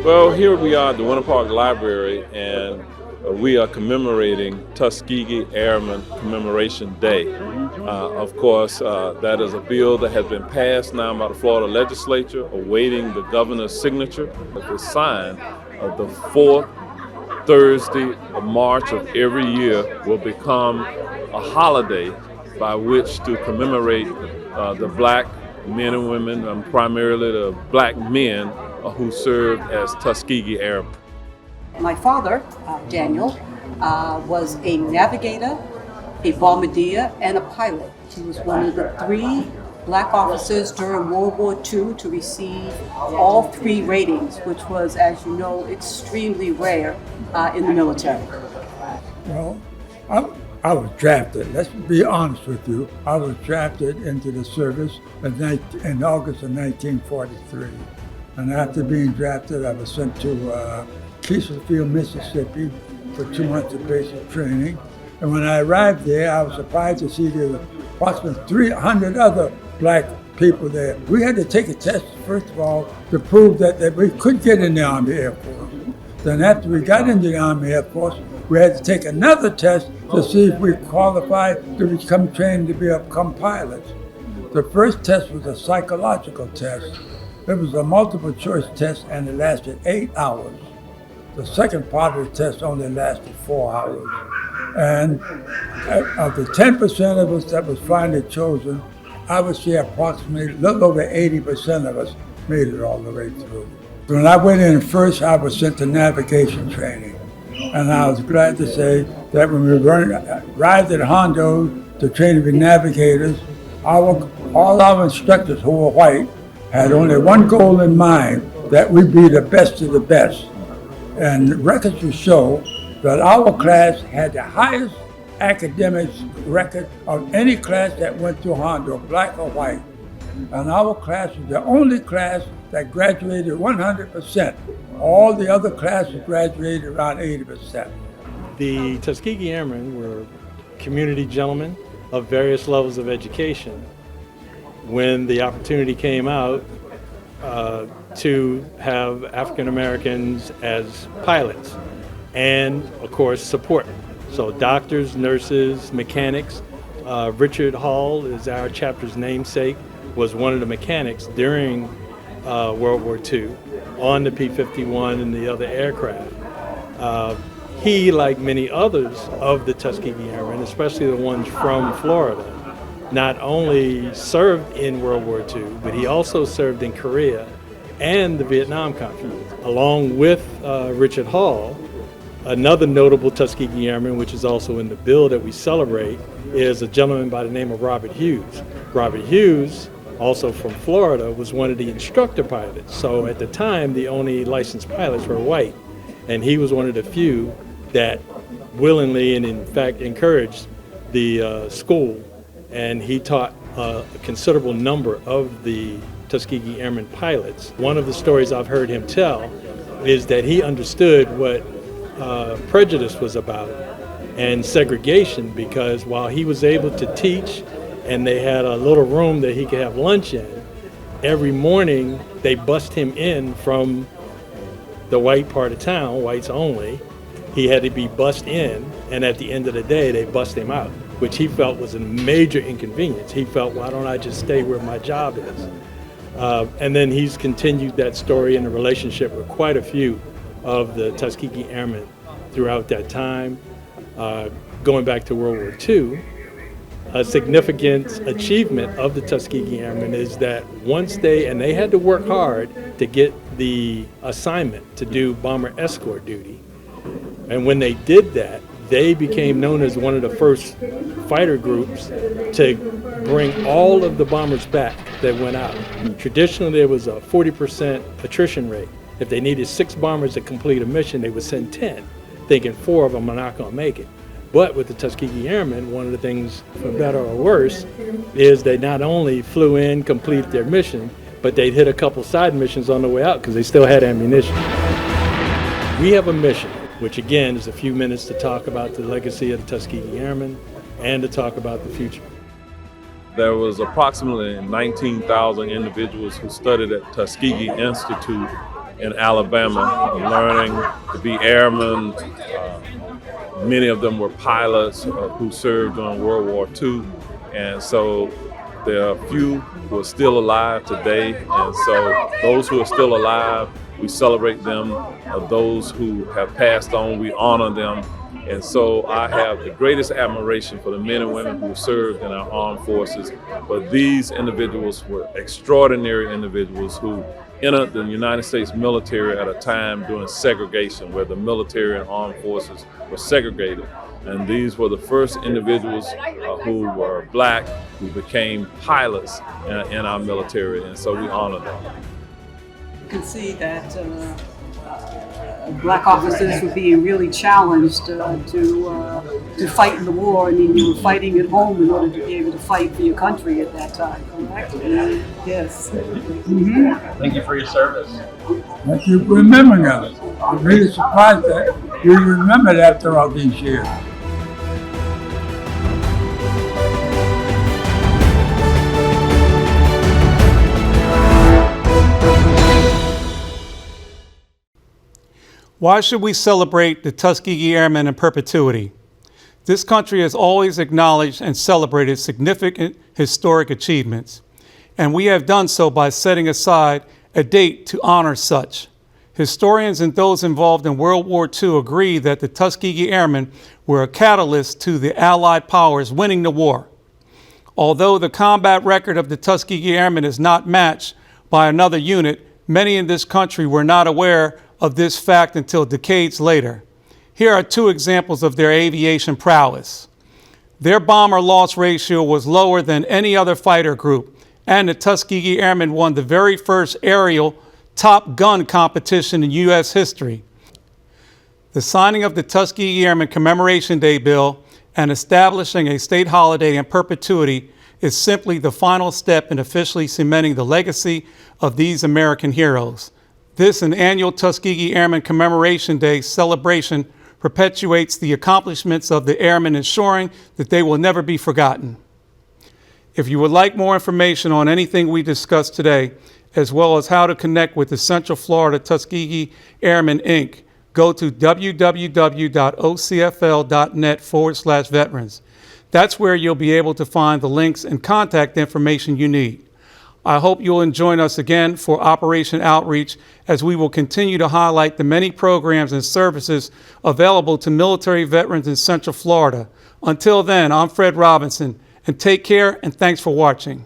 Well, here we are at the Winter Park Library, and we are commemorating Tuskegee Airmen Commemoration Day. Of course, that is a bill that has been passed now by the Florida legislature, awaiting the governor's signature. The sign of the fourth Thursday of March of every year will become a holiday by which to commemorate the black men and women, primarily the black men who served as Tuskegee Airmen. My father, Daniel, was a navigator, a bombardier, and a pilot. He was one of the 3 black officers during World War II to receive all 3 ratings, which was, as you know, extremely rare in the military. Well, I was drafted. Let's be honest with you. I was drafted into the service in August of 1943. And after being drafted, I was sent to Field, Mississippi for 2 months of basic training. And when I arrived there, I was surprised to see there were approximately 300 other black people there. We had to take a test, first of all, to prove that we could get in the Army Air Force. Then after we got into the Army Air Force, we had to take another test to see if we qualified to become trained to become pilots. The first test was a psychological test. It was a multiple choice test and it lasted 8 hours. The second part of the test only lasted 4 hours. And of the 10% of us that was finally chosen, I would say approximately a little over 80% of us made it all the way through. When I went in first, I was sent to navigation training. And I was glad to say that when we arrived at Hondo to train to be navigators, all our instructors who were white had only one goal in mind, that we be the best of the best. And records will show that our class had the highest academic record of any class that went through Hondo, black or white. And our class was the only class that graduated 100%. All the other classes graduated around 80%. The Tuskegee Airmen were community gentlemen of various levels of education. When the opportunity came out to have African Americans as pilots and, of course, support. So doctors, nurses, mechanics. Richard Hall is our chapter's namesake, was one of the mechanics during World War II on the P-51 and the other aircraft. He, like many others of the Tuskegee Airmen, especially the ones from Florida, not only served in World War II, but he also served in Korea and the Vietnam conflict. Along with Richard Hall, another notable Tuskegee Airman, which is also in the bill that we celebrate, is a gentleman by the name of Robert Hughes. Robert Hughes, also from Florida, was one of the instructor pilots. So at the time, the only licensed pilots were white, and he was one of the few that willingly and in fact encouraged the school. And he taught a considerable number of the Tuskegee Airmen pilots. One of the stories I've heard him tell is that he understood what prejudice was about and segregation, because while he was able to teach and they had a little room that he could have lunch in, every morning they bussed him in from the white part of town, whites only. He had to be bussed in, and at the end of the day they bussed him out, which he felt was a major inconvenience. He felt, why don't I just stay where my job is? And then he's continued that story in a relationship with quite a few of the Tuskegee Airmen throughout that time. Going back to World War II, a significant achievement of the Tuskegee Airmen is that once they had to work hard to get the assignment to do bomber escort duty. And when they did that, they became known as one of the first fighter groups to bring all of the bombers back that went out. Traditionally, there was a 40% attrition rate. If they needed 6 bombers to complete a mission, they would send 10, thinking 4 of them are not going to make it. But with the Tuskegee Airmen, one of the things, for better or worse, is they not only flew in, completed their mission, but they'd hit a couple side missions on the way out because they still had ammunition. We have a mission, which again is a few minutes to talk about the legacy of the Tuskegee Airmen and to talk about the future. There was approximately 19,000 individuals who studied at Tuskegee Institute in Alabama, learning to be airmen. Many of them were pilots who served during World War II, and so there are a few who are still alive today, and so those who are still alive, we celebrate them. Those who have passed on, we honor them. And so I have the greatest admiration for the men and women who served in our armed forces. But these individuals were extraordinary individuals who entered the United States military at a time during segregation, where the military and armed forces were segregated. And these were the first individuals who were black who became pilots in our military. And so we honor them. You can see that black officers were being really challenged to fight in the war. I mean, you were fighting at home in order to be able to fight for your country at that time, correct? Yes. Mm-hmm. Thank you for your service. Thank you for remembering us. I'm really surprised that you remembered after all these years. Why should we celebrate the Tuskegee Airmen in perpetuity? This country has always acknowledged and celebrated significant historic achievements, and we have done so by setting aside a date to honor such. Historians and those involved in World War II agree that the Tuskegee Airmen were a catalyst to the Allied powers winning the war. Although the combat record of the Tuskegee Airmen is not matched by another unit, many in this country were not aware of this fact until decades later. Here are two examples of their aviation prowess. Their bomber loss ratio was lower than any other fighter group, and the Tuskegee Airmen won the very first aerial Top Gun competition in U.S. history. The signing of the Tuskegee Airmen Commemoration Day bill and establishing a state holiday in perpetuity is simply the final step in officially cementing the legacy of these American heroes. This, an annual Tuskegee Airmen Commemoration Day celebration, perpetuates the accomplishments of the airmen, ensuring that they will never be forgotten. If you would like more information on anything we discussed today, as well as how to connect with the Central Florida Tuskegee Airmen, Inc., go to www.ocfl.net/veterans. That's where you'll be able to find the links and contact information you need. I hope you'll join us again for Operation Outreach, as we will continue to highlight the many programs and services available to military veterans in Central Florida. Until then, I'm Fred Robinson, and take care, and thanks for watching.